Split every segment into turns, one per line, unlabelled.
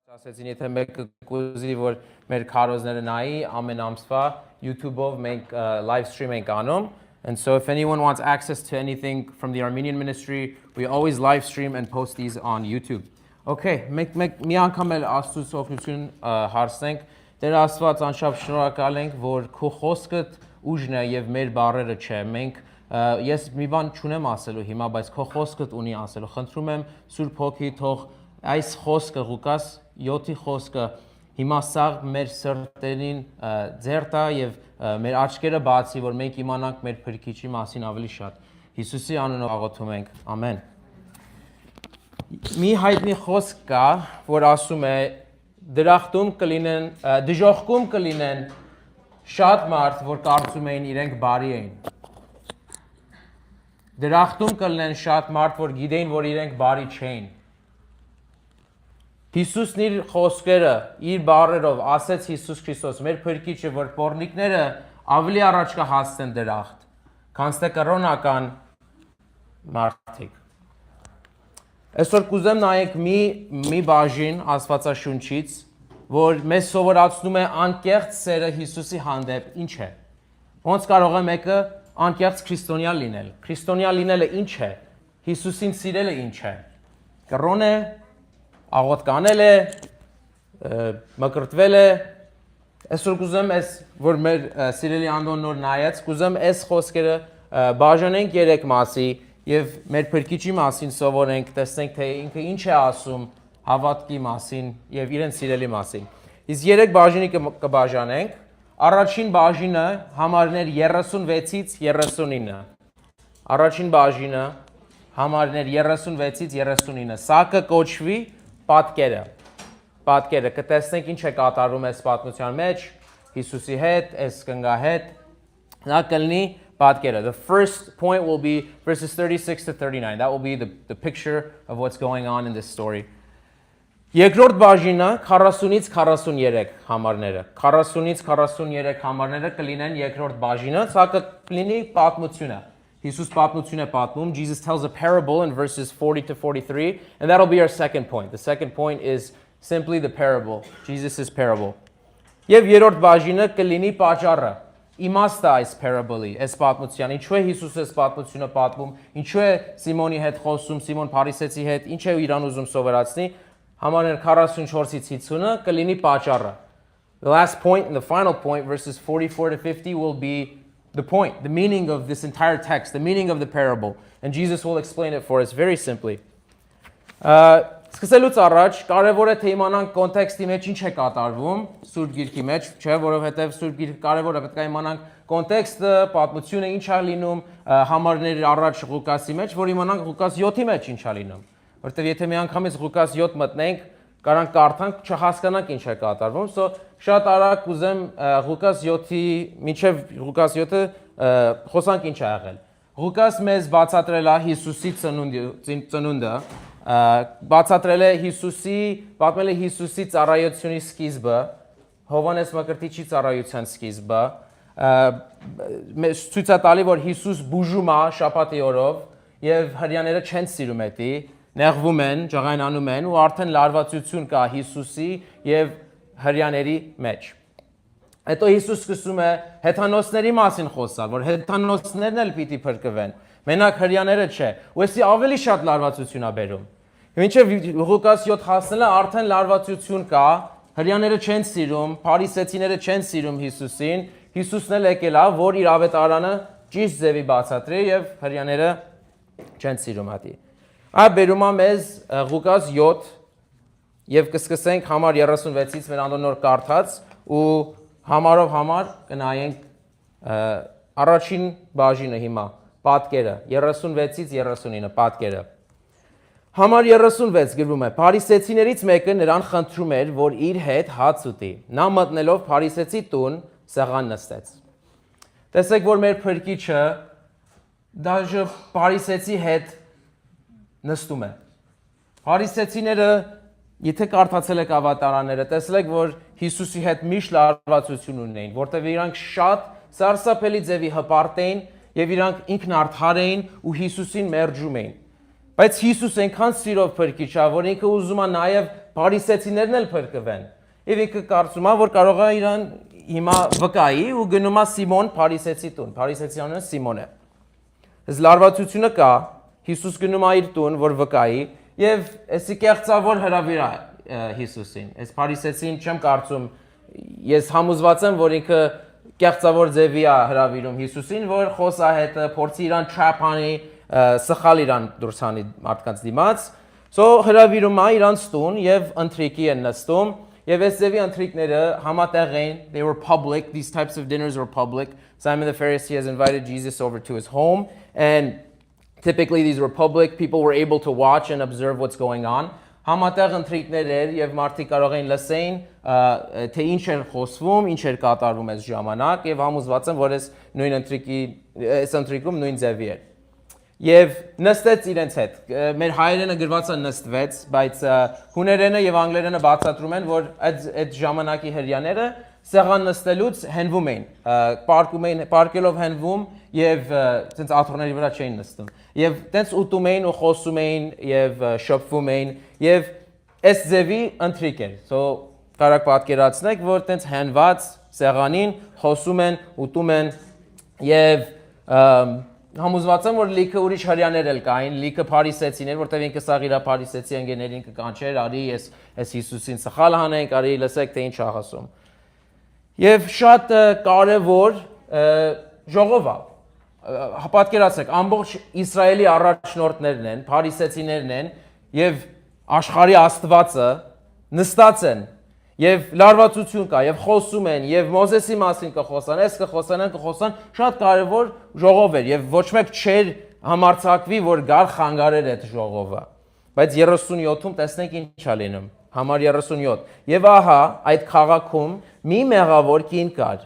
Ասեցին, եթե մեկը կուզի, որ մեր քարոզները նայի, ամեն ամսվա YouTube-ով մենք live stream ենք անում. And so if anyone wants access to anything from the Armenian ministry, we always live stream and post these on YouTube. Okay, մի անգամ էլ Աստծուց օգնություն հարցնենք. Տեր Աստված, անշափ շնորհակալ ենք, որ քո խոսքդ ուժն է եւ մեր բառերը չէ։ Մենք ես մի բան չունեմ ասելու հիմա, բայց քո խոսքդ ունի ասելու։ Խնդրում եմ Սուրբ Հոգի թող այս խոսքը Ղուկաս 7-ի խոսքը հիմա սաղ մեր սրտերին ձեռ տա եւ մեր աչքերը բացի, որ մենք իմանանք մեր Փրկիչի մասին ավելի շատ։ Հիսուսի անունով աղոթում ենք։ Ամեն։ Մի հայտնի խոսք կա, որ ասում է դրախտում կլինեն, դժոխքում կլինեն շատ մարդ, որ կարծում էին իրենք բարի էին։ Դրախտում կլինեն շատ մարդ, որ գիտեին, որ իրենք բարի չէին։ Հիսուսն իր խոսքերը, իր բառերով ասեց Հիսուս Քրիստոս, մեր Փրկիչը, որ պոռնիկները ավելի առաջ կհասնեն դրախտ, քան թե կրոնական մարդիկ։ Այսօր կուզեմ նայենք մի բաժին Աստվածաշունչից, որ մեզ սովորացնում է անկեղծ սերը Հիսուսի հանդեպ ինչ է։ Ոնց կարող է մեկը անկեղծ քրիստոնյա լինել։ Քրիստոնյա լինելը ինչ է։ Հիսուսին սիրելը ինչ է։ Կրոն է, աղոտ կանել է, մկրտվել է, այսօր կուզեմ ես, որ մեր սիրելի Անդոն նոր նայեց, կուզեմ ես խոսքերը բաժանենք երեք մասի և մեր Փրկիչի մասին սովորենք, տեսնենք, թե ինքը ինչ է ասում հավատքի մասին և իրեն սիրելի մասին։ Իսկ երեք բաժինի կբաժանենք, առաջին բաժինը համարներ 36-ից 39, առաջին բաժինը համարներ 36-ից 39, սա կկոչվի պատկերը, կտեսնենք ինչ է կատարում այս պատմության մեջ, Հիսուսի հետ, այս կնգա հետ, նա կլինի պատկերը. The first point will be verses 36 to 39. That will be the picture of what's going on in this story. Երկրորդ բաժինը 40-ից 43 համարները. 40-ից 43 համարները կլինեն երկրորդ բաժինը, սա կլինի պատմությունը. Հիսուս պատմություն է պատմում. Jesus tells a parable in verses 40 to 43, and that'll be our second point. The second point is simply the parable, Jesus' parable. Եվ երրորդ բաժինը կլինի պատճառը, իմաստը այս parable-ի, այս պատմության, ինչու է Հիսուսը այս պատմությունը պատմում, ինչու է Սիմոնի հետ խոսում, Սիմոն Փարիսեցի հետ, ինչ է իրան ուզում սովորացնի, համարներ 44-ից 50-ը կլինի պատճառը. The last point and the final point, verses 44 to 50, will be the point, the meaning of this entire text, the meaning of the parable. And Jesus will explain it for us very simply. Սկսելուց առաջ կարևոր է թե իմանանք կոնտեքստի մեջ ինչ է կատարվում Սուրբ Գիրքի մեջ, չէ, որովհետև Սուրբ Գիրքը կարևոր է, պետք է իմանանք կոնտեքստը, պատմությունը ինչ է լինում, համարների առաջ Ղուկասի մեջ, որ իմանանք Ղուկաս 7-ի մեջ ինչ է լինում, որովհետև եթե մի անգամից Ղուկաս 7 մտնենք, կարանք կարդանք, չհասկանանք ինչ է կատարվում, so շատ արագ կուզեմ Ղուկաս 7-ի մինչև Ղուկաս 7-ը խոսանք ինչ է եղել։ Ղուկաս մեզ բացատրել է Հիսուսի ծնունդը, բացատրել է Հիսուսի, պատմել է Հիսուսի ծառայությունի սկիզբը, Հովհաննես Մկրտիչի ծառայության սկիզբը, ցույց է տալի, որ Հիսուս բուժում է շաբաթի օրով եւ հրյաները չեն սիրում էդի, նեղվում են, ջղայնանում են ու արդեն լարվածություն կա Հիսուսի եւ հրյաների մեջ։ Հետո Հիսուս սկսում է հեթանոսների մասին խոսալ, որ հեթանոսներն էլ պիտի փրկվեն, մենակ հրյաները չէ, ու էսի ավելի շատ լարվածություն է բերում։ Մինչև Ղուկաս 7 հասնելը արդեն լարվածություն կա, հրյաները չեն սիրում, փարիսեցիները չեն սիրում Հիսուսին, Հիսուսն էլ եկել է, որ իր ավետարանը ճիշտ ձևի բացատրի եւ հրյաները չեն սիրում հատի։ Այդ բերում է մեզ Ղուկաս 7 եւ կսկսենք համար 36-ից մեր անդոր նոր կարդաց ու համարով համար կնայենք առաջին բաժինը հիմա պատկերը 36-ից 39 պատկերը Համար 36 գրվում է Փարիսեցիներից մեկը նրան խնդրում էր որ իր հետ հաց ուտի նա մտնելով Փարիսեցի տուն սեղան նստեց Տեսեք որ մեր Փրկիչը դաժե Փարիսեցի հետ նստում է Փարիսեցիները եթե կարդացել եք ավետարանները տեսել եք որ Հիսուսի հետ միշտ լարվածություն ունեին որտեղ իրանք շատ սարսափելի ձևի հպարտ էին եւ իրանք ինքնարդար էին ու Հիսուսին մերժում էին Բայց Հիսուս այնքան սիրով Փրկիչ է որ ինքը ուզում է նաեւ փարիսեցիներն էլ փրկվեն։ Եվ ինքը կարծում է, որ կարող է իրան հիմա վկայի ու գնում է Սիմոն Փարիսեցի տուն։ Փարիսեցի անունը Սիմոն է։ Այս լարվածությունը կա, Հիսուս գնում է իր տուն, որ վկայի, եւ էսի կեղծավոր հրավիր է Հիսուսին։ Այս Փարիսեցին չեմ կարծում, ես համոզված եմ, որ ինքը կեղծավոր ձևի է հրավիրում Հիսուսին, որ խոսահետը փորձի իրան trap անի, սխալ իրան դուրս հանի մարդկանց դիմաց։ So հրավիրում է իրանց տուն եւ ընթրիքի են նստում եւ այս ձևի ընթրիքները համատեղ էին, they were public, these types of dinners were public. Simon the Pharisee has invited Jesus over to his home, and typically these were public, people were able to watch and observe what's going on. Համատեղ ընթրիքներ էր եւ մարդիկ կարող էին լսեին թե ինչ էր խոսվում, ինչ էր կատարվում այս ժամանակ եւ համոզված եմ, որ այս նույն ընթրիկում նույն ձևի էր։ Եվ նստեց իրենց հետ։ Մեր հայերենը գրված է նստվեց, բայց հուներենը եւ անգլերենը բացատրում են, որ այդ ժամանակի հрьяաները սեղան նստելուց հենվում էին, պարկելով հենվում եւ ցենց աթոռների վրա չէին նստում։ Եվ տենց ուտում էին ու խոսում էին եւ շփվում էին եւ այս ձևի ընթրիկ էր։ So կարակ պատկերացնեք, որ տենց հենված սեղանին խոսում են, ուտում են եւ համոզված եմ, որ լիքը ուրիշ հрьяաներ էլ կային, լիքը փարիսեցիներ, որտեղ ինքը սաղ իր փարիսեցի ընկերներին կկանչեր, արի այս Հիսուսին սխալ հանենք, արի լսեք թե ինչ է ասում։ Եվ շատ կարևոր ժողով է։ Պատկերացրեք, ամբողջ Իսրայելի առաջնորդներն են, փարիսեցիներն են եւ աշխարհի Աստվածը նստած են եւ լարվածություն կա եւ խոսում են եւ Մոզեսի մասին կխոսան, այս կխոսան, շատ կարեւոր ժողով էր եւ ոչ մեկ չէր համարցակվի, որ գար խանգարեր այդ ժողովը։ Բայց 37-ում տեսնենք ինչ է լինում։ Համար 37։ Եվ ահա այդ քաղաքում մի մեղավոր կին կար։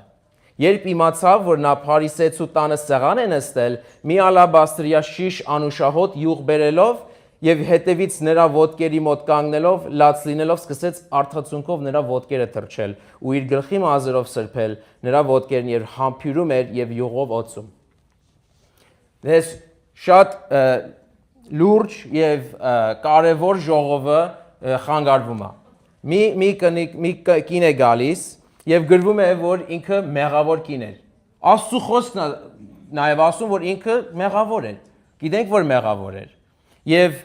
Երբ իմացավ, որ նա Փարիսեցու տանը սեղան է նստել, մի ալաբաստրիա շիշ անուշահոտ յուղ բերելով եւ հետևից նրա ոտքերի մոտ կանգնելով, լաց լինելով սկսեց արթացունքով նրա ոտքերը թրջել ու իր գլխի մազերով սրբել նրա ոտքերն եւ համբյուրում էր եւ յուղով օծում։ Դες շատ լուրջ եւ կարեւոր ժողովը խանգարվում է։ Մի կին է գալիս եւ գրվում է, որ ինքը մեղավոր կին էր։ Աստծո խոսքն է նաեւ ասում, որ ինքը մեղավոր էր։ Գիտենք, որ մեղավոր էր։ Եվ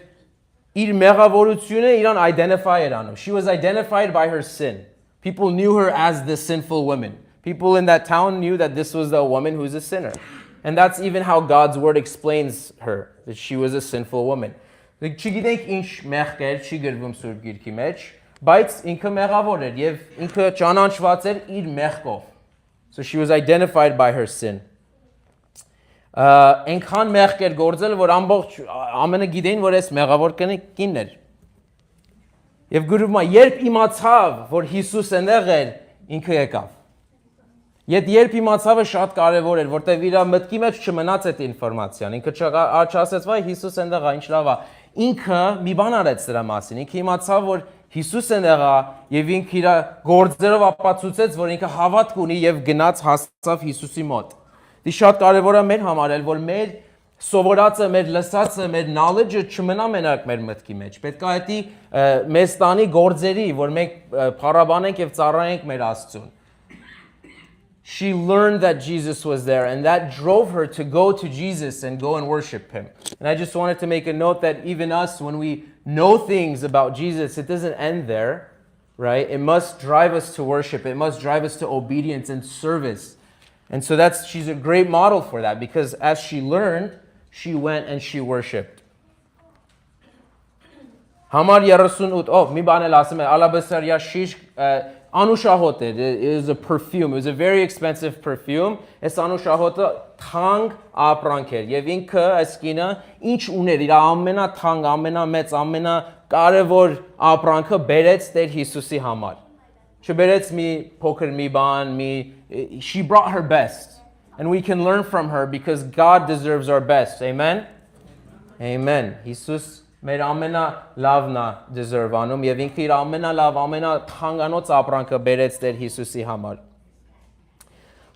իր մեղավորությունը իրան identify էր անում. She was identified by her sin. People knew her as the sinful woman. People in that town knew that this was the woman who's a sinner. And that's even how God's word explains her, that she was a sinful woman. Չգիտենք ինչ մեղք էր, չի գրվում Սուրբ Գիրքի մեջ, բայց ինքը մեղավոր էր եւ ինքը ճանաչված էր իր մեղքով. So she was identified by her sin. Այնքան մեղք էր գործել, որ ամբողջ ամենը գիտեին, որ այս մեղավոր կինն էր։ Եվ գրում է, երբ իմացավ, որ Հիսուս այնտեղ էր, ինքը եկավ։ Երբ իմացավը շատ կարևոր էր, որտեղ իր մտքի մեջ չմնաց այդ ինֆորմացիան, ինքը չասեց, վայ Հիսուս այնտեղ է, ինչ լավ է։ Ինքը մի բան արեց դրա մասին, ինքը իմացավ, որ Հիսուս այնտեղ է, եւ ինքը իր գործերով ապացուցեց, որ ինքը հավատք ունի եւ գնաց հասավ Հիսուսի մոտ։ Դի շատ կարևոր է մեր համար էլ, որ մեր սովորածը, մեր լսածը, մեր knowledge-ը չմնա մենակ մեր մտքի մեջ։ Պետք է այդի մեզ տանի գործերի, որ մենք փառաբանենք եւ ծառայենք մեր Աստծուն։ She learned that Jesus was there, and that drove her to go to Jesus and go and worship him. And I just wanted to make a note that even us, when we know things about Jesus, it doesn't end there, right? It must drive us to worship. It must drive us to obedience and service. And so she's a great model for that, because as she learned, she went and she worshipped. Համար 38, մի բան էլ ասում է, ալաբասարիա շիշ անուշահոտ էր, it was a perfume, it was a very expensive perfume, այս անուշահոտը թանկ ապրանք էր, եւ ինքը, այս կինը, ինչ ուներ, իր ամենաթանկ, ամենամեծ, ամենակարևոր ապրանքը բերեց Տեր Հիսուսի համար։ Չբերեց մի փոքր մի բան, she brought her best, and we can learn from her because God deserves our best, amen? Amen. Հիսուս մեր ամենալավն է deserve անում եւ ինքը իր ամենալավ, ամենաթանկանոց ապրանքը բերեց Տեր Հիսուսի համար։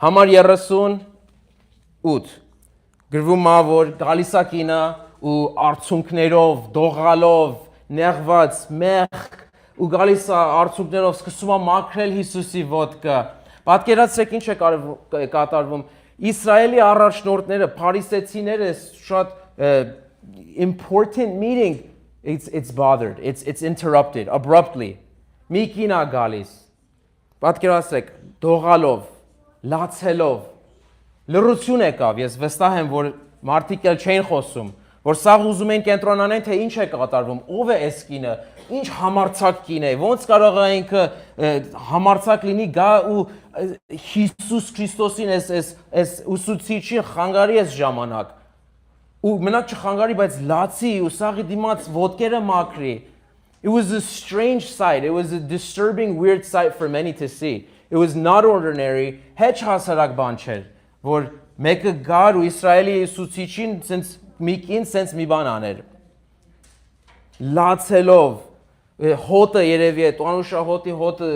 Համար 38 գրվում է, որ գալիս է կինը ու արցունքներով, դողալով, նեղված, մեղք ու գալիս է արցունքներով սկսում է մաքրել Հիսուսի ոտքը։ Պատկերացրեք ինչ է կատարվում։ Իսրայելի առաջնորդները, փարիսեցիները շատ important meeting it's bothered, it's interrupted abruptly. Մի կին է գալիս։ Պատկերացրեք, դողալով, լացելով, լռություն եկավ, ես վստահ եմ, որ մարդիկ էլ չէին խոսում, որ սաղ ուզում են կենտրոնանեն, թե ինչ է կատարվում, ով է այս կինը, ինչ համարձակ կին է, ոնց կարող է ինքը համարձակ լինի գա ու Հիսուս Քրիստոսին այս ուսուցիչին խանգարի այս ժամանակ, ու մենակ չխանգարի, բայց լացի ու սաղի դիմաց ոտքերը մաքրի. It was a strange sight. It was a disturbing, weird sight for many to see. It was not ordinary. Հեչ հասարակ բան չէր, որ մեկը գար ու Իսրայելի ուսուցիչին սենց մի կին սենց մի բան աներ։ Լացելով, հոտը երևի է, տանուշահոտի հոտը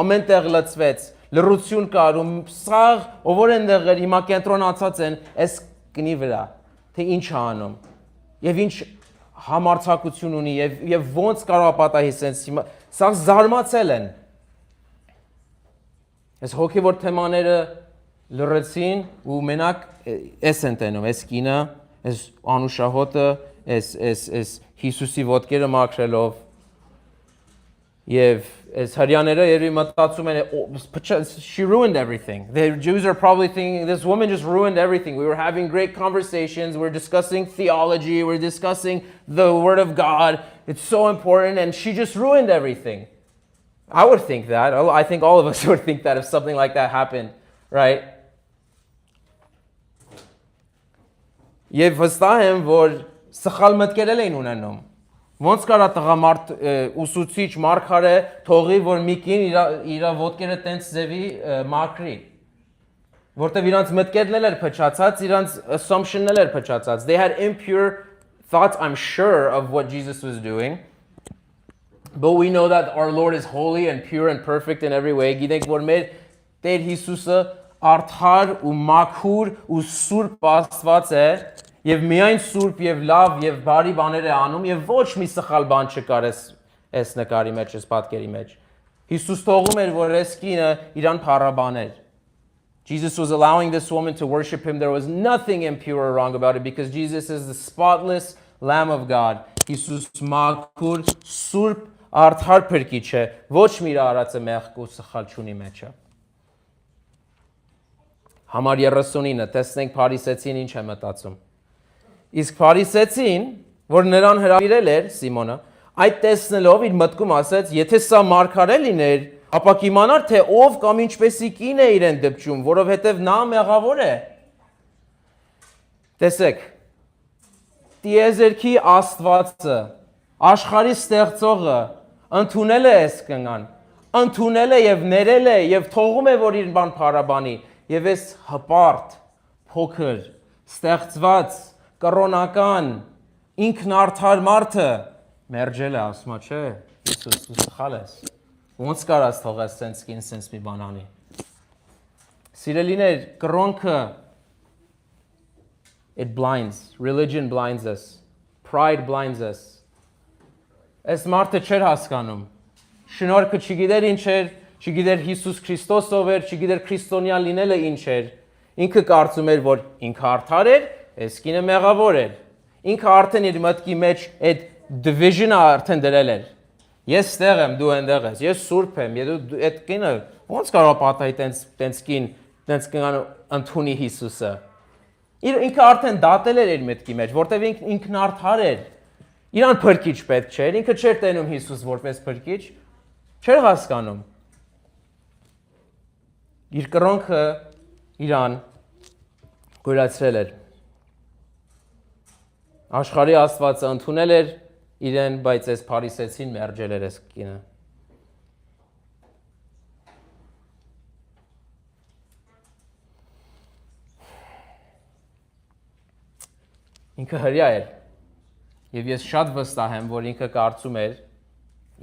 ամենտեղ լցվեց, լռություն կար ու սաղ, ով որ են դեղեր, հիմա կենտրոնացած են, այս կնի վրա, թե ինչ է անում, և ինչ համարձակություն ունի եւ ոնց կարող է պատահի sense հիմա սա զարմացել են այս հոգեվոր թեմաները լրացին ու մենակ էս են տենում այս կինը այս անուշահոտը այս Հիսուսի ոտքերը մաքրելով եւ այս հрьяաները երևի մտածում են she ruined everything. The Jews are probably thinking this woman just ruined everything. We were having great conversations, we're discussing theology, we're discussing the word of God. It's so important and she just ruined everything. I would think that. I think all of us would think that if something like that happened, right? Եվ վստահ եմ, որ սխալ մտքեր են ունենում։ Ոնց կարա տղամարդ ուսուցիչ մարգարե թողի, որ մի կին իր ոտքերը տենց ձևի մաքրի։ Որտեվ իրանց մտքերն էր փչացած, իրանց assumption-ն էր փչացած. They had impure thoughts, I'm sure, of what Jesus was doing. But we know that our Lord is holy and pure and perfect in every way. Գիտենք, որ մեր Տեր Հիսուսը արդար ու մաքուր ու սուրբ Աստված է, եւ միայն սուրբ եւ լավ եւ բարի բաներ է անում եւ ոչ մի սխալ բան չկար այս նկարի մեջ, այս պատկերի մեջ։ Հիսուս թողում էր, որ այս կինը իրան փառաբաներ։ Jesus was allowing this woman to worship him. There was nothing impure or wrong about it because Jesus is the spotless Lamb of God. Հիսուս մաքուր, սուրբ, արդար փրկիչ է, ոչ մի իր արածը մեղք ու սխալ չունի մեջը։ Համար 39, տեսնենք փարիսեցին ինչ է մտածում։ Իսկ փարիսեցին, որ նրան հրավիրել էր Սիմոնը, այդ տեսնելով իր մտքում ասեց, եթե սա մարգարե լիներ, ապա կիմանար, թե ով կամ ինչպեսի կին է իրեն դպչում, որովհետև նա մեղավոր է։ Տեսեք, տիեզերքի Աստվածը, աշխարհի ստեղծողը, ընդունել է այս կնան, ընդունել է եւ ներել է եւ թողում է, որ իր բան փառաբանի, եւ այս հպարտ, փոքր, ստեղծված կրոնական ինքնարդար մարդը մերժել է, ասում է, չէ, Հիսուս, դու սխալ ես։ Ոնց կարաս թողես սենց կին սենց մի բան անի։ Սիրելիներ, կրոնքը it blinds, religion blinds us, pride blinds us։ Այս մարդը չէր հասկանում։ Շնորհքը չգիտեր ինչ էր, չգիտեր Հիսուս Քրիստոս ով էր, չգիտեր քրիստոնյա լինելը ինչ էր։ Ինքը կարծում էր, որ ինքը արդար էր, այս կինը մեղավոր էր։ Ինքը արդեն իր մտքի մեջ այդ division-ը արդեն դրել էր։ Ես ստեղ եմ, դու այնտեղ ես, ես սուրբ եմ, դու այդ կինը ոնց կարող պատահի տենց կին, տենց կին ընդունի Հիսուսը։ Ինքը արդեն դատել էր իր մտքի մեջ, որտեղ ինքն արդար էր։ Իրան փրկիչ պետք չէր, ինքը չէր տենում Հիսուս որպես փրկիչ, չէր հասկանում։ Իր կրոնքը իրան գոյացրել էր։ Աշխարհի Աստվածը ընդունել էր իրեն, բայց այս փարիսեցին մերժել էր այս կինը։ Ինքը հրյա էր։ Եվ ես շատ վստահ եմ, որ ինքը կարծում էր,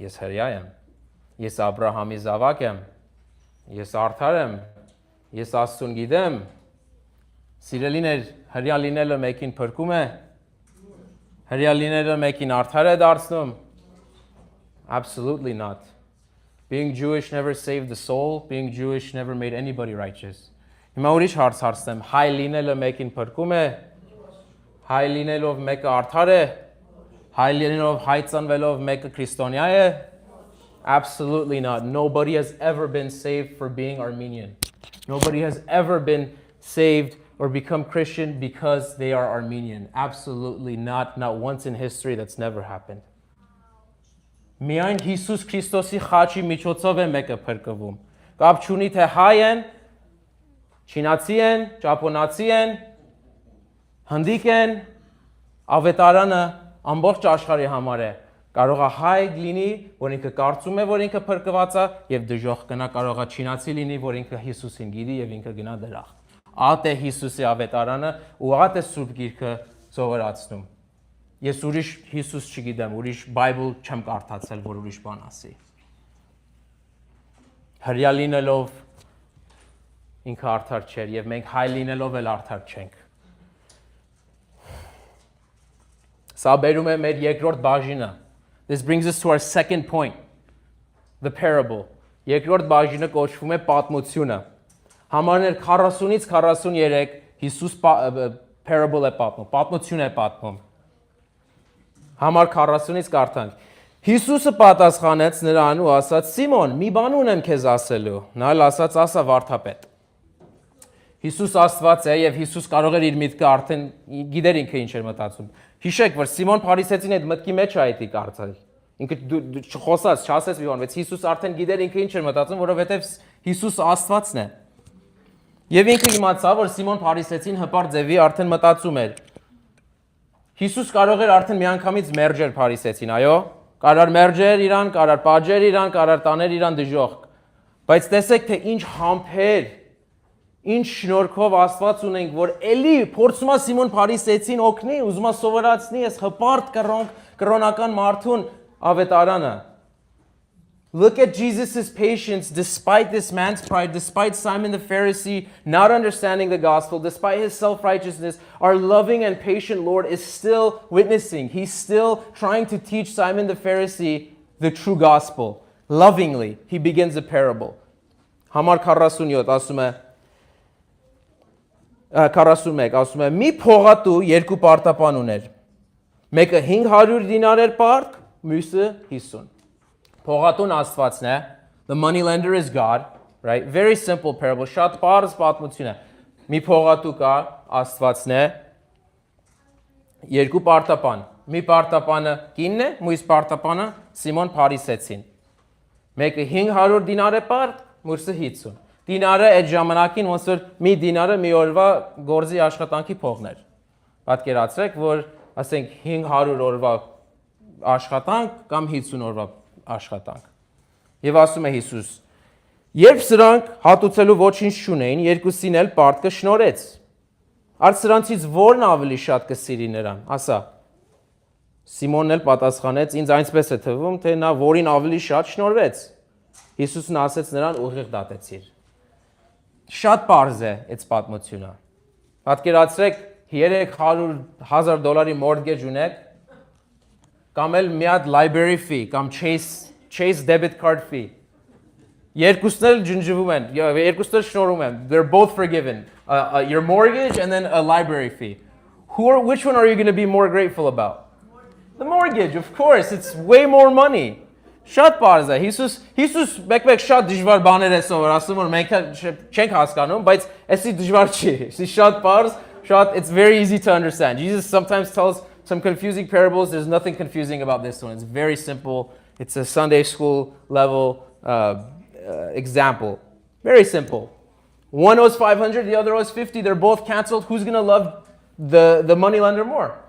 ես հրյա եմ, ես Աբրահամի զավակ եմ, ես արդար եմ, ես Աստծուն գիտեմ։ Սիրելիներ, հրյա լինելը մեկին փրկում է, հրյա լինելը մեկին արդար է դարձնում։ Absolutely not. Being Jewish never saved the soul. Being Jewish never made anybody righteous. Հիմա ուրիշ հարց հարցնեմ, հայ լինելը մեկին փրկում է, հայ լինելով մեկը արդար է, հայ լինելով հայ ծնվելով մեկը քրիստոնյա է? Absolutely not. Nobody has ever been saved for being Armenian. Nobody has ever been saved or become Christian because they are Armenian. Absolutely not. Not once in history. That's never happened. Միայն Հիսուս Քրիստոսի խաչի միջոցով է մեկը փրկվում։ Կապ չունի թե հայ են, չինացի են, ճապոնացի են, հնդիկ են, ավետարանը ամբողջ աշխարհի համար է։ Կարող է հայ լինի, որ ինքը կարծում է, որ ինքը փրկված է, եւ դժոխք կնա կարող է չինացի լինի, որ ինքը Հիսուսին գիտի եւ ինքը գնա դրախ։ Ատ է Հիսուսի ավետարանը ու ատ է Սուրբ Գիրքը սովորացնում։ Ես ուրիշ Հիսուս չգիտեմ, ուրիշ Bible չեմ կարդացել, որ ուրիշ բան ասի։ Հրյա լինելով ինքը արդար չէր եւ մենք հայ լինելով էլ արդար չենք։ Սա բերում է մեր երկրորդ բաժինը։ This brings us to our second point, the parable. Երկրորդ բաժինը կոչվում է պատմությունը։ Համարներ 40-ից 43 Հիսուս parable է պատմում, պատմություն է պատմում։ Համար 40-ից կարդանք։ Հիսուսը պատասխանեց նրան ու ասաց. Սիմոն, մի բան ունեմ քեզ ասելու։ Նա էլ ասաց, ասա վարդապետ։ Հիսուս Աստված է եւ Հիսուս կարող էր իր միտքը արդեն գիտեր ինքը ինչ էր մտածում։ Հիշեք, որ Սիմոն Փարիսեցին այդ մտքի մեջ է այդի կարծել։ Ինքը չխոսած, չասեց մի բան, բայց Հիսուս արդեն գիտեր ինքը ինչ էր մտածում, որովհետեւ Հիսուս Աստվածն է։ Եվ ինքը իմացավ, որ Սիմոն Փարիսեցին հպարտ ձևի արդեն մտածում էր։ Հիսուս կարող էր արդեն միանգամից մերժել Փարիսեցին, այո, կարար մերժեր իրան, կարար պատժեր իրան, կարար տաներ իրան դժոխք։ Բայց տեսեք, թե ինչ համբեր, ինչ շնորհքով Աստված ունենք, որ էլի փորձում է Սիմոն Փարիսեցին օգնի, ուզում է սովորացնի այս հպարտ կրոնական մարդուն ավետարանը։ Look at Jesus' patience despite this man's pride, despite Simon the Pharisee not understanding the gospel, despite his self-righteousness, our loving and patient Lord is still witnessing. He's still trying to teach Simon the Pharisee the true gospel. Lovingly, he begins a parable. Համար 47 ասում է 41 ասում է մի փողատու երկու պարտապան ուներ։ Մեկը 500 դինար էր պարկ, մյուսը 50։ Փողատուն Աստվածն է, the money lender is God, right? Very simple parable, շատ պարզ պատմություն է։ Մի փողատու կա, Աստվածն է, երկու պարտապան։ Մի պարտապանը կինն է, մյուս պարտապանը Սիմոն Փարիսեցին։ Մեկը 500 դինար է պարկ, մյուսը 50։ Դինարը այդ ժամանակին ոնց որ մի դինարը մի օրվա գործի աշխատանքի փողն էր։ Պատկերացրեք, որ ասենք 500 օրվա աշխատանք կամ 50 օրվա աշխատանք։ Եվ ասում է Հիսուս. Երբ սրանք հատուցելու ոչինչ չունեին, երկուսին էլ պարտքը շնորհեց։ Արդ սրանցից որն ավելի շատ կսիրի նրան, ասա։ Սիմոնն էլ պատասխանեց, ինձ այնպես է թվում, թե նա որին ավելի շատ շնորհվեց։ Հիսուսն ասեց նրան ուղիղ դատեցիր։ Շատ պարզ է այդ պատմությունը։ Պատկերացրեք 300,000 mortgage ունեք, կամ էլ մի հատ library fee, կամ Chase debit card fee։ Երկուսն էլ ջնջվում են, երկուսն էլ շնորհում են. They're both forgiven. Your mortgage and then a library fee. Which one are you going to be more grateful about? The mortgage, of course. It's way more money. Շատ պարզ է։ Հիսուս մեկ-մեկ շատ դժվար բաներ է սովորացնում, որ մենք չենք հասկանում, բայց էսի դժվար չի։ Էսի շատ պարզ, it's very easy to understand. Jesus sometimes tells some confusing parables. There's nothing confusing about this one. It's very simple. It's a Sunday school level example. Very simple. One owes 500, the other owes 50. They're both canceled. Who's going to love the money lender more?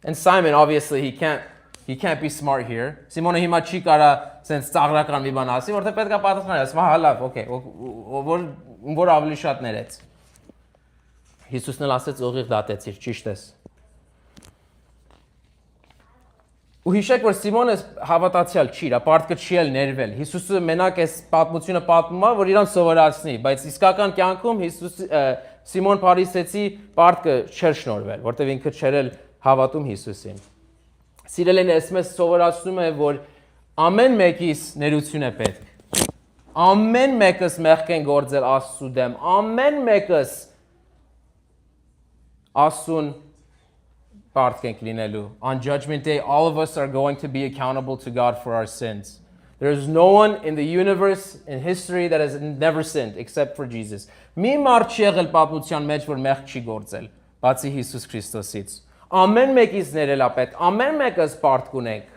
And Simon, obviously, he can't be smart here. Simone հիմա չի կարա sense ծաղրական մի բան ասի, որտեղ պետք է պատասխանի, ասում հա լավ, okay, որ ավելի շատ ներեց։ Հիսուսն էլ ասեց ուղիղ դատեցիր, ճիշտ ես։ Ու հիշեք, որ Սիմոնը հավատացյալ չի, դա պարտքը չի էլ ներվել։ Հիսուսը մենակ այս պատմությունը պատմում է, որ իրան սովորացնի, բայց իսկական կյանքում Սիմոն Փարիսեցի պարտքը չէր շնորհվել, որտեղ ինքը չէր էլ հավատում Հիսուսին։ Սիրելին, ես մեզ սովորացնում է, որ Ամեն մեկիս ներություն է պետք։ Ամեն մեկս մեղք են գործել Աստծու դեմ։ Ամեն մեկս Աստծուն բարդ ենք լինելու. On Judgment Day, all of us are going to be accountable to God for our sins. There is no one in the universe, in history, that has never sinned except for Jesus. Մի մարդ չի եղել պատմության մեջ, որ մեղք չի գործել, բացի Հիսուս Քրիստոսից։ Ամեն մեկից ներելա պետք, ամեն մեկս բարդ կունենք։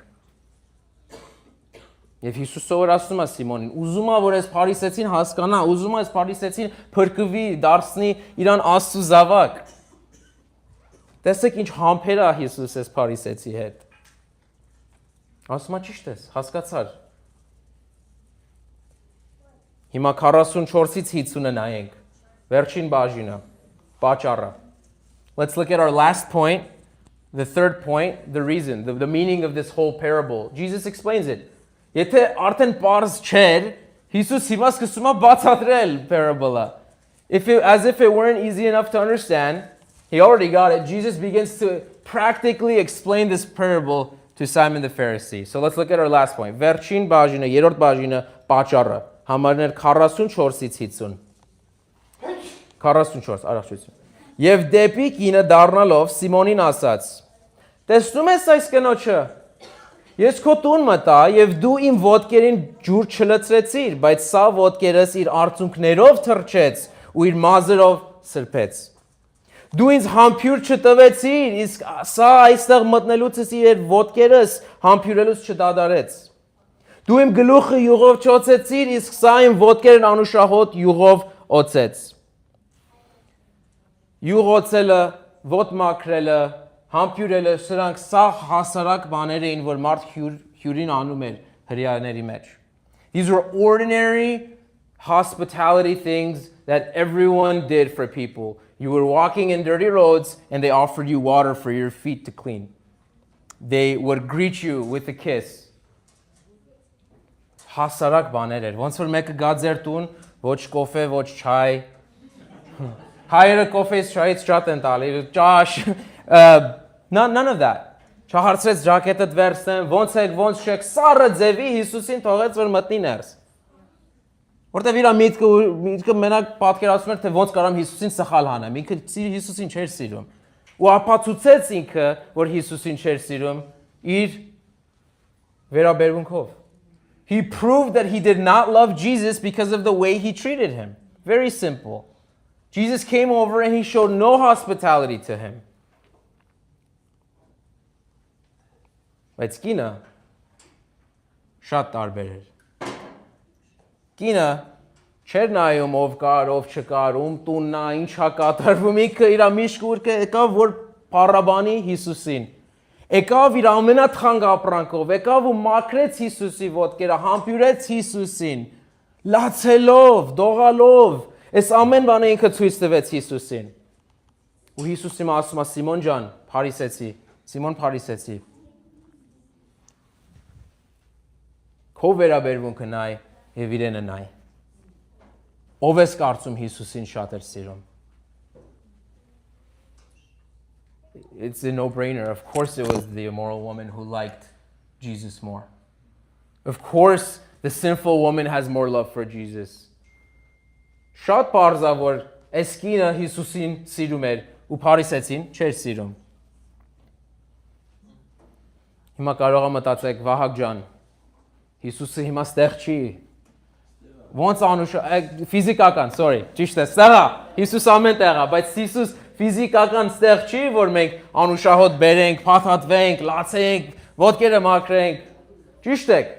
Եվ Հիսուսը որ ասում է Սիմոնին, ուզում է որ այս փարիսեցին հասկանա, ուզում է այս փարիսեցին փրկվի, դարձնի իրան Աստծու զավակ։ Տեսեք ինչ համբեր է Հիսուս այս փարիսեցի հետ։ Ասում է ճիշտ ես, հասկացար։ Հիմա 44-ից 50-ը նայենք։ Վերջին բաժինը, պատճառը։ Let's look at our last point, the third point, the reason, the meaning of this whole parable. Jesus explains it. Եթե արդեն պարզ չէր, Հիսուս հիմա սկսում է բացատրել parable-ը. As if it weren't easy enough to understand, he already got it. Jesus begins to practically explain this parable to Simon the Pharisee. So let's look at our last point. Վերջին բաժինը, երրորդ բաժինը, պատճառը, համարներ 44-ից 50. 44, առողջություն։ Եվ դեպի կինը դառնալով Սիմոնին ասաց. Տեսնում ես այս կնոջը։ Ես քո տուն մտա եւ դու իմ ոտքերին ջուր չլցրեցիր, բայց սա ոտքերս իր արցունքներով թրջեց ու իր մազերով սրբեց։ Դու ինձ համբյուր չտվեցիր, իսկ սա այստեղ մտնելուց իր ոտքերս համբյուրելուց չդադարեց։ Դու իմ գլուխը յուղով չոցեցիր, իսկ սա իմ ոտքերն անուշահոտ յուղով օծեց։ Յուղ օծելը, ոտ մաքրելը, համբյուրելը, սրանք սա հասարակ բաներ էին, որ մարդ հյուրին անում էր հրեաների մեջ։ These were ordinary hospitality things that everyone did for people. You were walking in dirty roads and they offered you water for your feet to clean. They would greet you with a kiss. Հասարակ բաներ էր։ Ոնց որ մեկը գա ձեր տուն, ոչ կոֆե, ոչ չայ։ Հայերը կոֆեից չայից շատ են տալի, ճաշ, none of that. Չհարցրեց ժակետդ վերցնեմ, ոնց եք, ոնց չեք, սառը ձևի Հիսուսին թողեց, որ մտնի ներս։ Որտեվ իր միտքը մենակ պատկերացնում էր, թե ոնց կարամ Հիսուսին սխալ հանեմ, ինքը Հիսուսին չէր սիրում։ Ու ապացուցեց ինքը, որ Հիսուսին չէր սիրում, իր վերաբերմունքով։ He proved that he did not love Jesus because of the way he treated him. Very simple. Jesus came over and he showed no hospitality to him. Բայց կինը շատ տարբեր էր։ Կինը չէր նայում ով կար, ով չկար, ում տունն է, ինչ է կատարվում, ինքը իր միշտ ուրկը եկավ որ փառաբանի Հիսուսին։ Եկավ իր ամենաթանկ ապրանքով, եկավ ու մաքրեց Հիսուսի ոտքերը, համբյուրեց Հիսուսին, լացելով, դողալով, այս ամեն բանը ինքը ցույց տվեց Հիսուսին։ Ու Հիսուսը ասում է Սիմոն ջան, փարիսեցի, Սիմոն փարիսեցի։ Քո վերաբերմունքը նայ եւ իրենը նայ։ Ով ես կարծում Հիսուսին շատ էր սիրում։ It's a no-brainer. Of course it was the immoral woman who liked Jesus more. Of course the sinful woman has more love for Jesus. Շատ պարզ է որ այս կինը Հիսուսին սիրում էր ու փարիսեցին չէր սիրում։ Հիմա կարող եք մտածեք Վահագ ջան, Հիսուսը հիմա ստեղ չի։ Ոնց ֆիզիկական, sorry, ճիշտ է, ստեղ է։ Հիսուս ամեն տեղ է, բայց Հիսուս ֆիզիկական ստեղ չի, որ մենք անուշահոտ բերենք, փաթաթվենք, լացենք, ոտքերը մաքրենք։ Ճիշտ եք։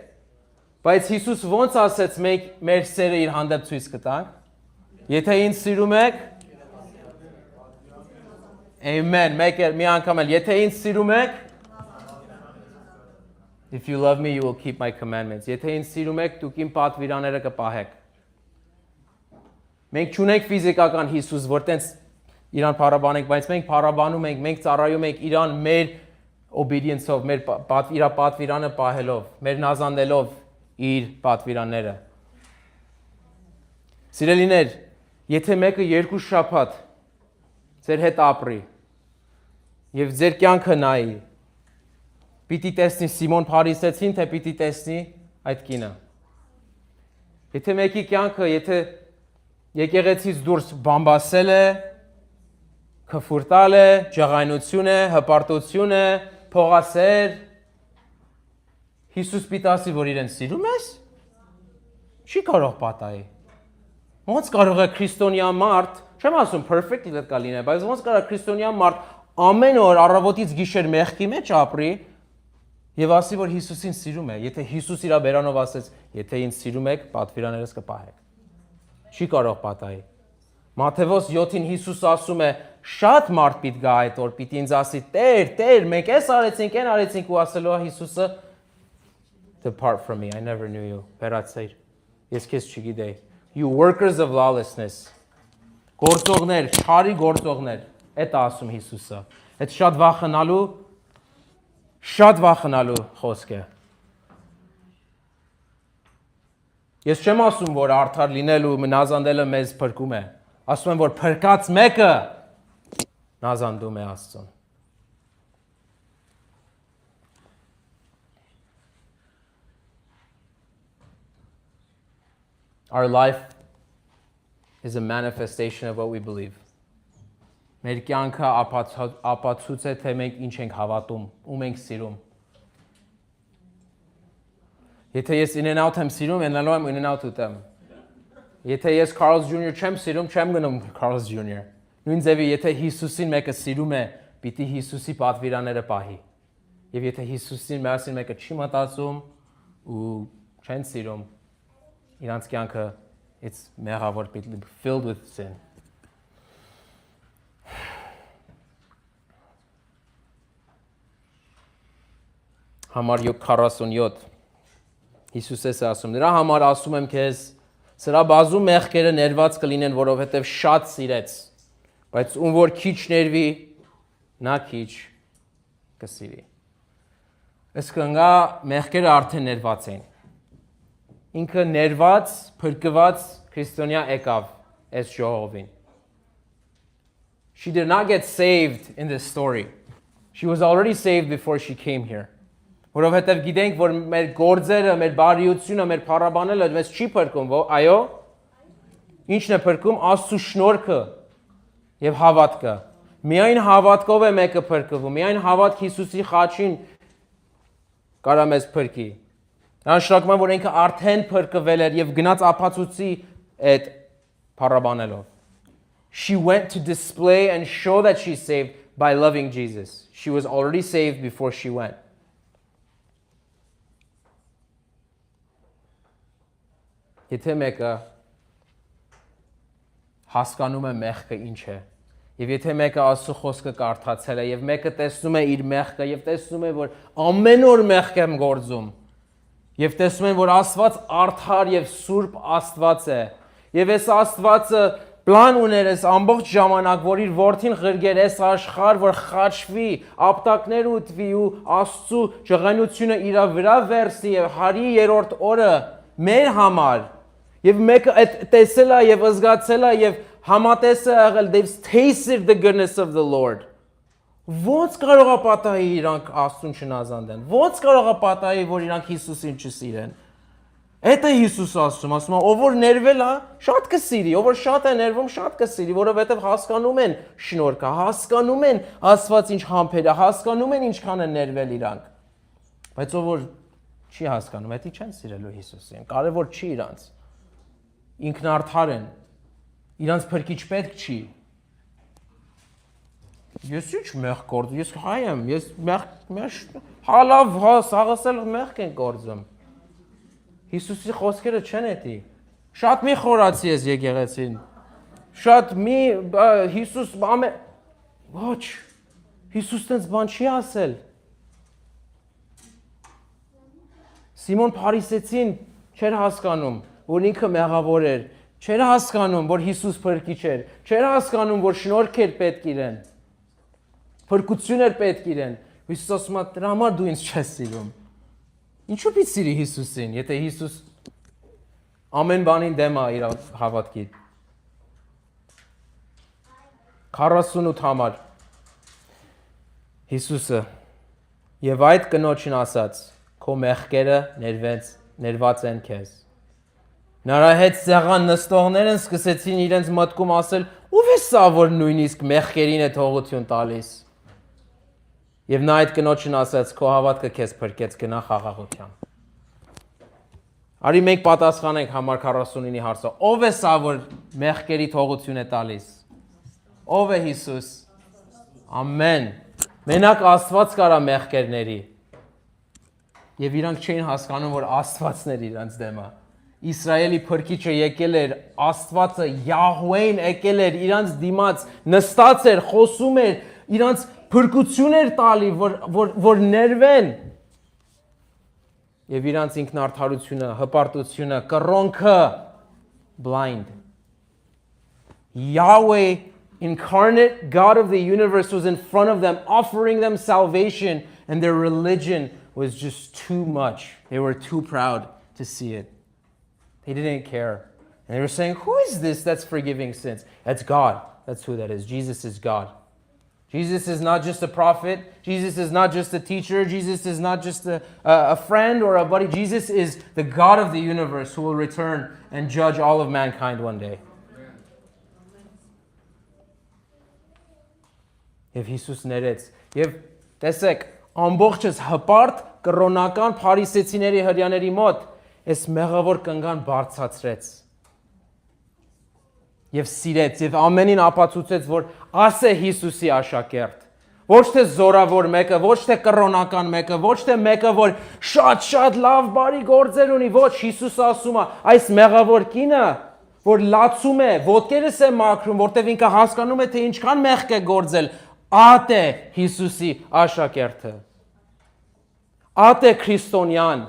Բայց Հիսուս ոնց ասեց մենք մեր սերը իր հանդեպ ցույց կտանք։ Եթե ինձ սիրում եք, Amen, մի անգամ էլ, եթե ինձ սիրում եք, If you love me, you will keep my commandments. Եթե ինձ սիրում եք, դուք իմ պատվիրանները կպահեք։ Մենք չունենք ֆիզիկական Հիսուս, որ տենց իրան փառաբանենք, բայց մենք փառաբանում ենք, մենք ծառայում ենք իրան մեր obedience-ով, մեր իր պատվիրանը պահելով, մեր նազանելով իր պատվիրանները։ Սիրելիներ, եթե մեկը 2 շաբաթ ձեր հետ ապրի եւ ձեր կյանքը նայի, Պիտի տեսնի Սիմոն Փարիսեցին, թե պիտի տեսնի այդ կինը։ Եթե մեկի կյանքը, եթե եկեղեցից դուրս բամբասել է, քֆուրտալ է, ջղայնություն է, հպարտություն է, փողասեր, Հիսուս պիտի ասի, որ իրեն սիրում ես, չի կարող պատահի։ Ոնց կարող է քրիստոնյա մարդ, չեմ ասում perfect-ը պետք է լինի, բայց ոնց կարող է քրիստոնյա մարդ ամեն օր առավոտից գիշեր մեղքի մեջ ապրի եւ ասի, որ Հիսուսին սիրում է։ Եթե Հիսուս իր բերանով ասեց, եթե ինձ սիրում եք, պատվիրաներս կպահեք։ Չի կարող պատահի։ Մատթեոս 7-ին Հիսուս ասում է, շատ մարդ պիտի գա այդ օր, պիտի ինձ ասի, Տեր, մենք էս արեցինք, այն արեցինք ու ասելով Հիսուսը Depart from me, I never knew you. Վերացիր։ Ես քեզ չգիտեի։ You workers of lawlessness. Գործողներ, չարի գործողներ։ Էդ ասում Հիսուսը։ Այդ շատ վախենալու խոսք է։ Ես չեմ ասում, որ արդար լինելու նազանդելը մեզ փրկում է։ Ասում եմ, որ փրկած մեկը նազանդում է Աստծուն։ Our life is a manifestation of what we believe. Մեր կյանքը ապացույց է, թե մենք ինչ ենք հավատում, ում ենք սիրում։ Եթե ես In-N-Out եմ սիրում, ելնելով եմ In-N-Out ուտեմ։ Եթե ես Carl's Jr. չեմ սիրում, չեմ գնում Carl's Jr. Նույն ձևի, եթե Հիսուսին մեկը սիրում է, պիտի Հիսուսի պատվիրանները պահի։ Եվ եթե Հիսուսին միասին մեկը չի մտածում ու չեն սիրում, իրանց կյանքը it's մեղավոր պիտի filled with sin. Համար 47 Հիսուս է ասում, նրա համար ասում եմ քեզ, սրա բազում մեղքերը ներված կլինեն, որովհետև շատ սիրեց, բայց ում որ քիչ ներվի, նա քիչ կսիրի։ Իսկ ընկա մեղքերը արդեն ներված են։ Ինքը ներված, փրկված քրիստոնյա եկավ այս ժողովին։ She did not get saved in this story. She was already saved before she came here. Որովհետև գիտենք, որ մեր գործերը, մեր բարիությունը, մեր փառաբանելը մեզ չի փրկում, այո։ Ինչն է փրկում Աստծո շնորհքը եւ հավատքը։ Միայն հավատքով է մեկը փրկվում, միայն հավատք Հիսուսի խաչին կարա մեզ փրկի։ Շնորհակալ եմ, որ ինքը արդեն փրկվել էր եւ գնաց ապացուցի այդ փառաբանելով։ She went to display and show that she's saved by loving Jesus. She was already saved before she went. Եթե մեկը հասկանում է մեղքը ինչ է, եւ եթե մեկը Աստծո խոսքը կարդացել է եւ մեկը տեսնում է իր մեղքը եւ տեսնում է, որ ամեն օր մեղք եմ գործում, եւ տեսնում են, որ Աստված արդար եւ սուրբ Աստված է, եւ այս Աստվածը պլան ուներ այս ամբողջ ժամանակ, որ իր որդին ղրգեր այս աշխարհ, որ խաչվի, ապտակներ ուտվի ու Աստծո ջղայնությունը իր վրա վերցի եւ հարի երրորդ օրը մեր համար Եվ մեկը այդ տեսել է եւ զգացել է եւ համատես է եղել, they've tasted the goodness of the Lord. Ոնց կարող է պատահի իրանք Աստծուն չնազանդեն։ Ոնց կարող է պատահի, որ իրանք Հիսուսին չսիրեն։ Այդ է Հիսուս ասում է, ով որ ներվել է, շատ կսիրի, ով որ շատ է ներվում, շատ կսիրի, որովհետեւ հասկանում են շնորհքը, հասկանում են Աստված ինչ համբեր է, հասկանում են ինչքան են ներվել իրանք։ Բայց ով որ չի հասկանում, դա չեն սիրելու Հիսուսին։ Կարևոր չի իրանց։ Ինքնարդար են, իրանց փրկիչ պետք չի։ Ես ինչ մեղ գործում, ես հայ եմ, ես հալավ սաղասել մեղք են գործում։ Հիսուսի խոսքերը չեն էդի։ Շատ մի խորացի ես եկեղեցին։ Շատ մի Հիսուս ոչ, Հիսուս տենց բան չի ասել։ Սիմոն Փարիսեցին չէր հասկանում, որ ինքը մեղավոր էր, չէր հասկանում, որ Հիսուս փրկիչ էր, չէր հասկանում, որ շնորհք էր պետք իրեն, փրկություն էր պետք իրեն։ Հիսուս ասում է, դրա համար դու ինձ չես սիրում։ Ինչու՞ պիտի սիրի Հիսուսին, եթե Հիսուս ամեն բանին դեմ է իր հավատքի։ 48 համար Հիսուսը Եվ այդ կնոջին ասաց. Քո մեղքերը ներված են քեզ։ Նրա հետ սեղան նստողներն սկսեցին իրենց մտքում ասել. Ո՞վ է սա, որ նույնիսկ մեղքերին է թողություն տալիս։ Եվ նա այդ կնոջին ասաց. Քո հավատքը քեզ փրկեց, գնա խաղաղության։ Արի մենք պատասխանենք համար 49-ի հարցը։ Ո՞վ է սա, որ մեղքերի թողություն է տալիս։ Ո՞վ է Հիսուս։ Ամեն։ Մենակ Աստված կարա մեղքերների։ Եվ իրանք չէին հասկանում, որ Աստվածն էր իրանց դեմը։ Իսրայելի փրկիչը եկել էր, Աստվածը Յահվեին եկել էր, իրանց դիմաց նստած էր, խոսում էր, իրանց փրկություն էր տալի, որ ներվեն։ Եվ իրանց ինքնարդարությունը, հպարտությունը, կռոնքը, blind. Yahweh, incarnate God of the universe, was in front of them, offering them salvation, and their religion was just too much. They were too proud to see it. They didn't care. And they were saying, who is this that's forgiving sins? That's God. That's who that is. Jesus is God. Jesus is not just a prophet. Jesus is not just a teacher. Jesus is not just a friend or a buddy. Jesus is the God of the universe who will return and judge all of mankind one day. Եվ Հիսուս ներեց, եւ տեսեք, ամբողջս հպարտ կրոնական փարիսեցիների հրյաների մոտ այս մեղավոր կնգան բարձացրեց եւ սիրեց եւ ամենին ապացուցեց, որ աս է Հիսուսի աշակերտ, ոչ թե զորավոր մեկը, ոչ թե կրոնական մեկը, ոչ թե մեկը, որ շատ լավ բարի գործեր ունի, ոչ, Հիսուսը ասում է, այս մեղավոր կինը, որ լացում է, ոտքերս է մաքրում, որտեվ ինքը հասկանում է, թե ինչքան մեղք է գործել, ատ է Հիսուսի աշակերտը։ Ատ է քրիստոնյան։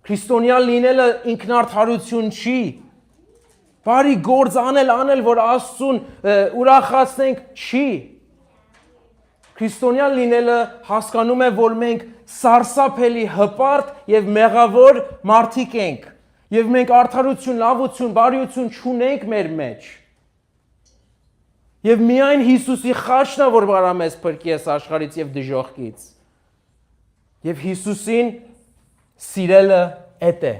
Քրիստոնյան լինելը ինքնարդարություն չի։ Բարի գործ անել, որ Աստծուն ուրախացնենք, չի։ Քրիստոնյան լինելը հասկանում է, որ մենք սարսափելի հպարտ եւ մեղավոր մարդիկ ենք, եւ մենք արդարություն, լավություն, բարիություն չունենք մեր մեջ։ Եվ միայն Հիսուսի խաչն է, որ բարա մեզ փրկի այս աշխարհից եւ դժոխքից։ Եվ Հիսուսին սիրելը էդ է։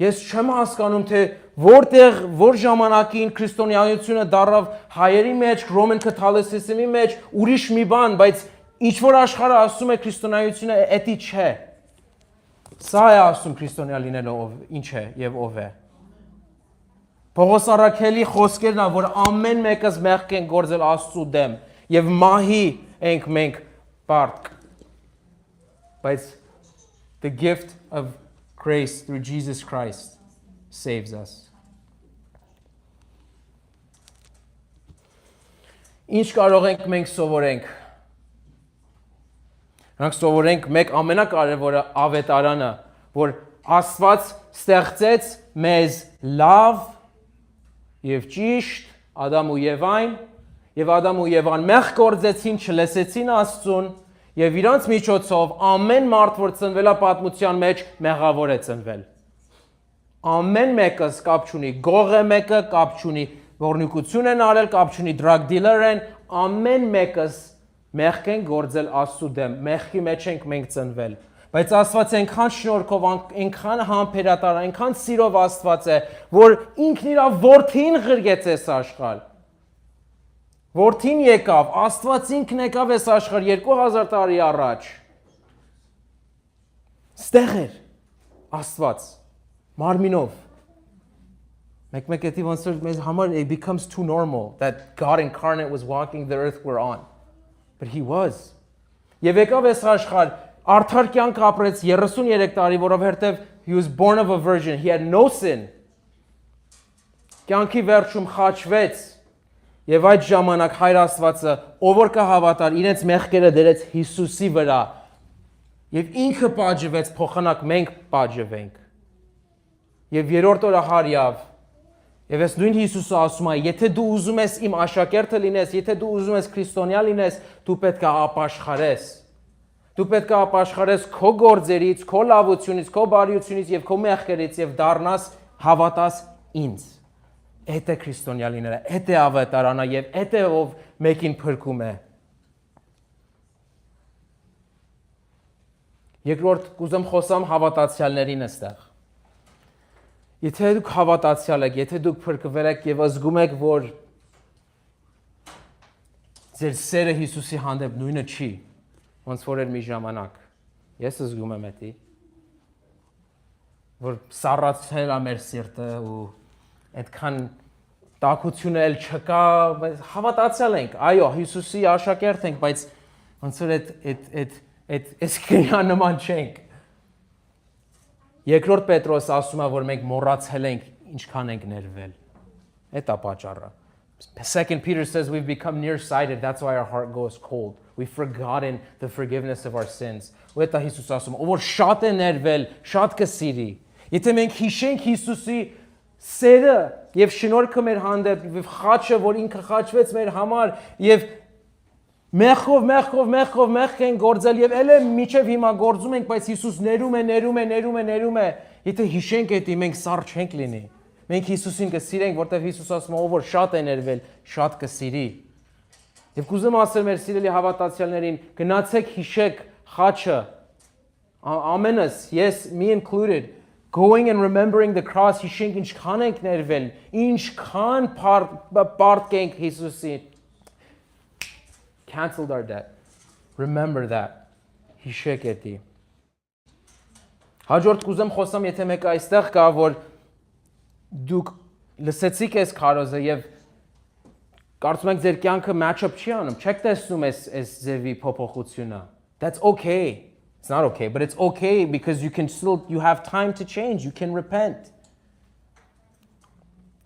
Ես չեմ հասկանում, թե որտեղ, որ ժամանակին քրիստոնեությունը դառավ հայերի մեջ, Roman Catholicism-ի մեջ ուրիշ մի բան, բայց ինչ որ աշխարհը ասում է քրիստոնեությունը էդի չէ։ Սա է ասում քրիստոնյա լինելը ինչ է եւ ով է։ Պողոս առաքելի խոսքերն է, որ ամեն մեկս մեղք են գործել Աստծու դեմ եւ մահի ենք մենք պարտք։ Բայց the gift of grace through Jesus Christ saves us. Ինչ կարող ենք մենք սովորենք։ Մենք սովորենք մեկ ամենակարևորը ավետարանը, որ Աստված ստեղծեց մեզ լավ եւ ճիշտ Ադամ ու Եվային, եւ Ադամ ու Եվան մեղք գործեցին, չլսեցին Աստծուն, եւ իրանց միջոցով ամեն մարդ, որ ծնվել է պատմության մեջ, մեղավոր է ծնվել։ Ամեն մեկս կապ չունի, գող է մեկը, կապ չունի, որնիկություն են արել, կապ չունի, drug dealer են, ամեն մեկս մեղք են գործել Աստծու դեմ, մեղքի մեջ ենք մենք ծնվել։ Բայց Աստված այնքան շնորհքով, այնքան համբերատար, այնքան սիրով Աստված է, որ ինքն իր որդին ղրգեց այս աշխարհ։ Որդին եկավ, Աստված ինքն եկավ այս աշխարհ 2000 տարի առաջ։ Ստեղ էր Աստված մարմինով։ Մեկ էդի ոնց որ մեզ համար it becomes too normal that God incarnate was walking the earth we're on. But he was. Եվ եկավ այս աշխարհ Արդար կյանք ապրեց 33 տարի, որովհետև he was born of a virgin, he had no sin. Կյանքի վերջում խաչվեց եւ այդ ժամանակ Հայր Աստվածը, ով որ կհավատար, իրենց մեղքերը դրեց Հիսուսի վրա եւ ինքը պատժվեց, փոխանակ մենք պատժվենք։ Եվ երրորդ օրը հարյավ եւ այս նույն Հիսուսը ասում է, եթե դու ուզում ես իմ աշակերտը լինես, եթե դու ուզում ես քրիստոնյա լինես, դու պետք է ապաշխարես։ Դու պետք է ապաշխարես քո գործերից, քո լավությունից, քո բարիությունից եւ քո մեղքերից եւ դառնաս հավատաս ինձ։ Էդ է քրիստոնյա լինելը, էդ է ավետարանը եւ էդ է ով մեկին փրկում է։ Երկրորդ կուզեմ խոսամ հավատացյալներին այստեղ։ Եթե դուք հավատացյալ եք, եթե դուք փրկվել եք եւ զգում եք, որ ձեր սերը Հիսուսի հանդեպ նույնը չի, ոնց որ էր մի ժամանակ, ես զգում եմ դա, որ սառացել է մեր սիրտը ու այդքան տաքությունը էլ չկա, հավատացյալ ենք, այո, Հիսուսի աշակերտ ենք, բայց ոնց որ այս քրյան նման չենք։ Երկրորդ Պետրոս ասում է, որ մենք մոռացել ենք ինչքան ենք ներվել։ Դա պատճառը։ Second Peter says we've become nearsighted, that's why our heart goes cold. We've forgotten the forgiveness of our sins. Ու դա Հիսուս ասում, ով որ շատ է ներվել, շատ կսիրի։ Եթե մենք հիշենք Հիսուսի սերը եւ շնորհքը մեր հանդեպ, եւ խաչը, որ ինքը խաչվեց մեր համար, եւ մեղքով են գործել եւ ելը միջև հիմա գործում ենք, բայց Հիսուս ներում է։ Եթե հիշենք դա, մենք սառ չենք լինի։ Մենք Հիսուսին կսիրենք, որտեղ Հիսուս ասում է, ով որ շատ է ներվել, շատ կսիրի։ Եվ կուզեմ ասել մեր սիրելի հավատացյալներին, գնացեք հիշեք խաչը։ Ամենս, yes, me included, going and remembering the cross, հիշենք ինչքան ենք ներվել, ինչքան պարտք ենք Հիսուսին։ Canceled our debt. Remember that. Հիշեք դա։ Հաջորդ կուզեմ խոսամ, եթե մեկը այստեղ կա, որ դուք լսեցիք այս քարոզը եւ կարծում եք ձեր կյանքը match-up չի անում, չեք տեսնում այս ձևի փոփոխությունը։ That's okay. It's not okay, but it's okay because you have time to change, you can repent.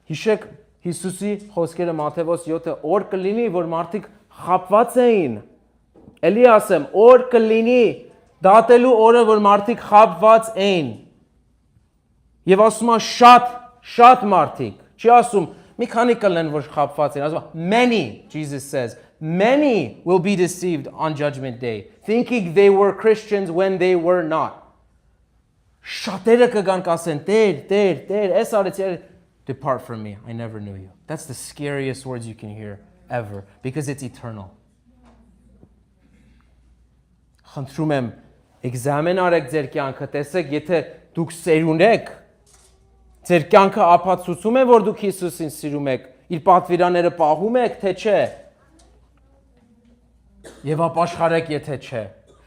Հիշեք Հիսուսի խոսքերը Մատթեոս 7-ը, օր կլինի, որ մարդիկ խապված էին։ Էլի ասեմ, օր կլինի դատելու օրը, որ մարդիկ խապված էին։ Եվ ասում է շատ մարդիկ։ Չի ասում մի քանի կլեն, որ խապված են, ասում է many, Jesus says, many will be deceived on judgment day, thinking they were Christians when they were not. Շատերը կգան կասեն, Տեր, այս արեցի, depart from me, I never knew you. That's the scariest words you can hear ever, because it's eternal. Խնդրում եմ, examine արեք ձեր կյանքը, տեսեք, եթե դուք սերուն եք, ձեր կյանքը ապացուցում է, որ դուք Հիսուսին սիրում եք, իր պատվիրանները պահում եք, թե չէ։ Եվ ապաշխարեք, եթե չէ։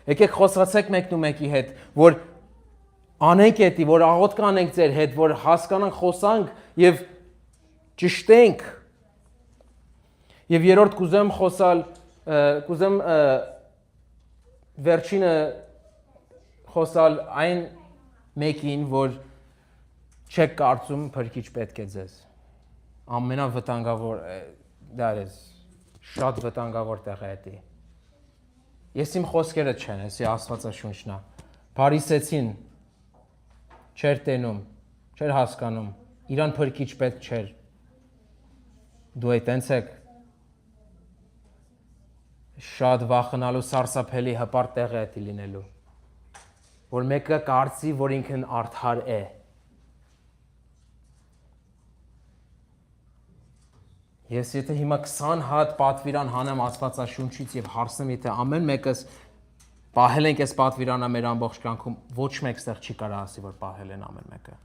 Եկեք խոսացեք մեկնումեկի հետ, որ անենք դա, որ աղոթք անենք ձեր հետ, որ հասկանանք, խոսանք եւ ճշտենք։ Եվ երրորդ կուզեմ խոսալ, վերջինը խոսալ այն մեկին, որ չեք կարծում փրկիչ պետք է ձեզ։ Ամենավտանգավոր շատ վտանգավոր տեղ է դա։ Ես իմ խոսքերը չեն, էսի Աստվածաշունչն է։ Փարիսեցին չեր տենում, չեր հասկանում, իրան փրկիչ պետք չէր։ Դու այտենց եք շատ վախենալու սարսափելի հպարտ տեղ է դա լինելու, որ մեկը կարծի, որ ինքն արդար է։ Ես եթե հիմա 20 հատ պատվիրան հանեմ Աստվածաշունչից եւ հարցնեմ, եթե ամեն մեկս պահել ենք այս պատվիրանը մեր ամբողջ կյանքում, ոչ մեկ ստեղ չի կարող ասի, որ պահել են ամեն մեկը։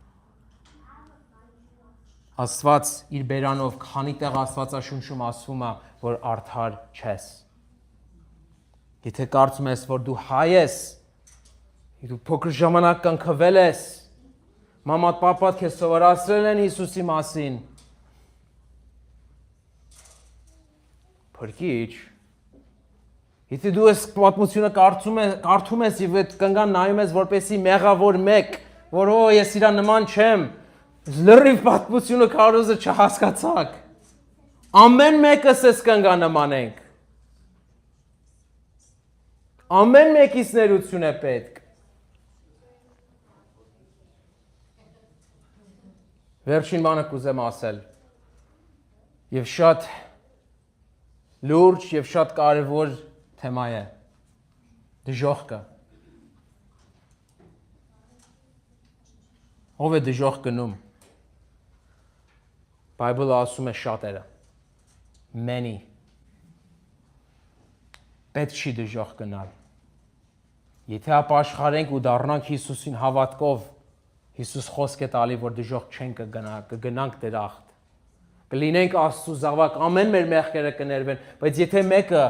Աստված իր բերանով քանի տեղ Աստվածաշունչում ասվում է, որ արդար չես։ Եթե կարծում ես, որ դու հայ ես, դու փոքր ժամանակ կնքվել ես, մամատ պապատ քեզ սովորացրել են Հիսուսի մասին, փրկիչ, եթե դու այս պատմությունը կարդում ես եւ այդ կնգան նայում ես որպեսի մեղավոր մեկ, որ ես իրան նման չեմ, լրիվ պատմությունը կարոզը չհասկացաք։ Ամեն մեկս էս կնգան նման ենք։ Ամեն մեկից ներություն է պետք։ Վերջին բանը կուզեմ ասել։ Եվ շատ լուրջ եւ շատ կարեւոր թեմա է։ Դժոխքը։ Ով է դժոխք գնում։ Բայբլը ասում է շատերը։ Many։ Պետք չի դժոխք գնալ։ Եթե ապաշխարենք ու դառնանք Հիսուսին հավատքով, Հիսուս խոսք է տալի, որ դժոխք չենք կգնանք դրախտ։ Կլինենք Աստծո զավակ, ամեն մեր մեղքերը կներվեն, բայց եթե մեկը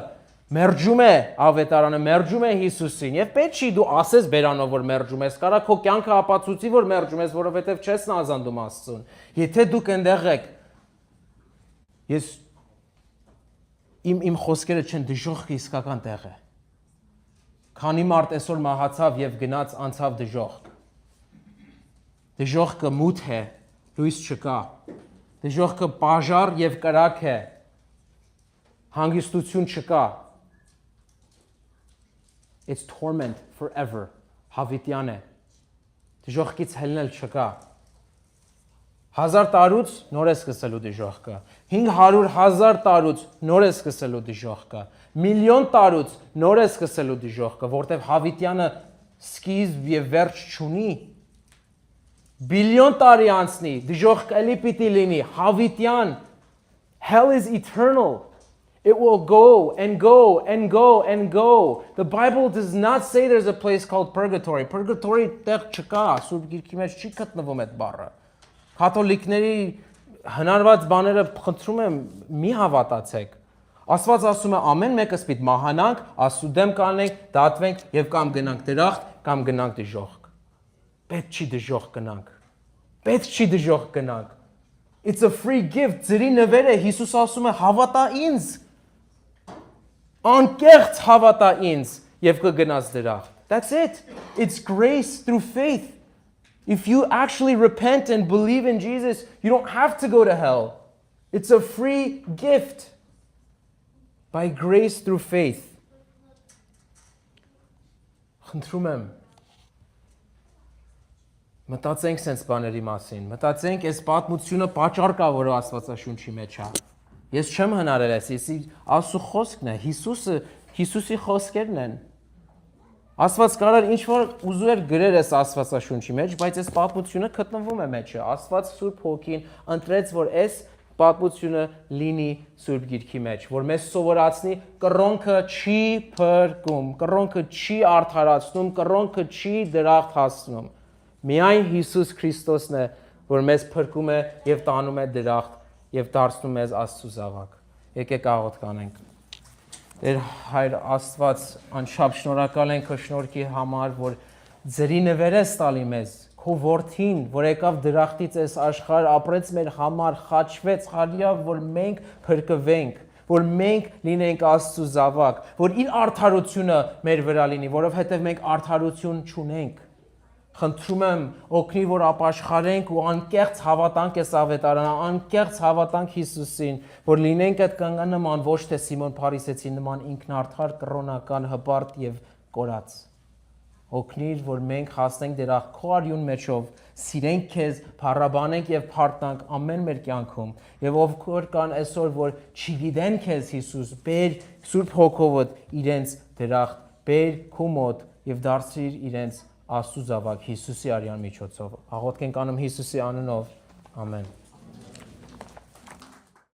մերժում է ավետարանը, մերժում է Հիսուսին, եւ պետք չի դու ասես բերանով որ մերժում ես, կարա քո կյանքը ապացուցի որ մերժում ես, որովհետեւ չես նազանդում Աստծուն։ Եթե դուք այնտեղ եք, ես իմ խոսքերը չեն դժոխքը իսկական տեղ է։ Քանի մարդ այսօր մահացավ եւ գնաց անցավ դժոխք։ Դժոխքը մութ է, լույս չկա։ Դժոխքը բաժար եւ կրակ է։ Հանգստություն չկա։ It's torment forever. Հավիտյան է։ Դժոխքից հելնել չկա։ 1000 տարուց նոր է սկսելու դժոխքը։ 500,000 տարուց նոր է սկսելու դժոխքը։ Միլիոն տարուց նոր է սկսելու դժոխքը, որտեղ հավիտյանը սկիզբ եւ վերջ չունի։ Բիլիոն տարի անցնի, դժոխք էլի պիտի լինի, հավիտյան։ Hell is eternal. It will go and go and go and go. The Bible does not say there's a place called purgatory. Purgatory տեղ չկա, Սուրբ Գիրքի մեջ չի գտնվում այդ բառը։ Կաթոլիկների հնարված բաները խնդրում եմ մի հավատացեք։ Աստված ասում է ամեն մեկս պիտի մահանանք, Աստծո դեմ կանենք, դատվենք եւ կամ գնանք դրախտ, կամ գնանք դժոխք։ Պետք չի դժոխք գնանք։ Պետք չի դժոխք գնանք։ It's a free gift. Ձերի նվեր է, Հիսուս ասում է հավատա ինձ։ Անկեղծ հավատա ինձ եւ կգնաս դրախտ։ That's it. It's grace through faith. If you actually repent and believe in Jesus, you don't have to go to hell. It's a free gift. By grace through faith. Խնդրում եմ մտածենք sense բաների մասին, մտածենք այս պատմությունը պատճառ կա, որ Աստվածաշունչի մեջ է։ Ես չեմ հնարել ես, Աստծո խոսքն է, Հիսուսի խոսքերն են։ Աստված կարար ինչ որ ուզում էր գրել այս Աստվածաշունչի մեջ, բայց այս պատմությունը գտնվում է մեջը։ Աստված Սուրբ Հոգին ընտրեց, որ այս պատմությունը լինի Սուրբ Գիրքի մեջ, որ մեզ սովորացնի կռոնքը չի փրկում, կռոնքը չի արդարացնում, կռոնքը չի դրախտ հասցնում։ Միայն Հիսուս Քրիստոսն է, որ մեզ փրկում է եւ տանում է դրախտ եւ դարձնում մեզ Աստծո զավակ։ Եկեք աղոթ կանենք։ Տեր Հայր Աստված, անչափ շնորհակալ ենք քո շնորհքի համար, որ ձերի նվեր ես տալի մեզ, քո որդին, որ եկավ դրախտից այս աշխարհ, ապրեց մեր համար, խաչվեց, խալիավ, որ մենք փրկվենք, որ մենք լինենք Աստծո զավակ, որ իր արդարությունը մեր վրա լինի, որովհետև մենք արդարություն չունենք։ Խնդրում եմ օգնի, որ ապաշխարենք ու անկեղծ հավատանք այս ավետարանը, անկեղծ հավատանք Հիսուսին, որ լինենք այդ կանգան նման, ոչ թե Սիմոն Փարիսեցի նման ինքնարդար, կռոնական, հպարտ եւ կորած։ Օգնիր, որ մենք հասնենք դրախտ քո արյուն մեջով, սիրենք քեզ, փառաբանենք եւ փառտանք ամեն մեր կյանքում։ Եվ ովքեր կան այսօր, որ չգիտեն քեզ Հիսուս, բեր Սուրբ Հոգովդ իրենց դրախտ, բեր քո մոտ եւ դարձրիր իրենց Աստծո զավակ Հիսուսի արյան միջոցով։ Աղոթք ենք անում Հիսուսի անունով։ Ամեն։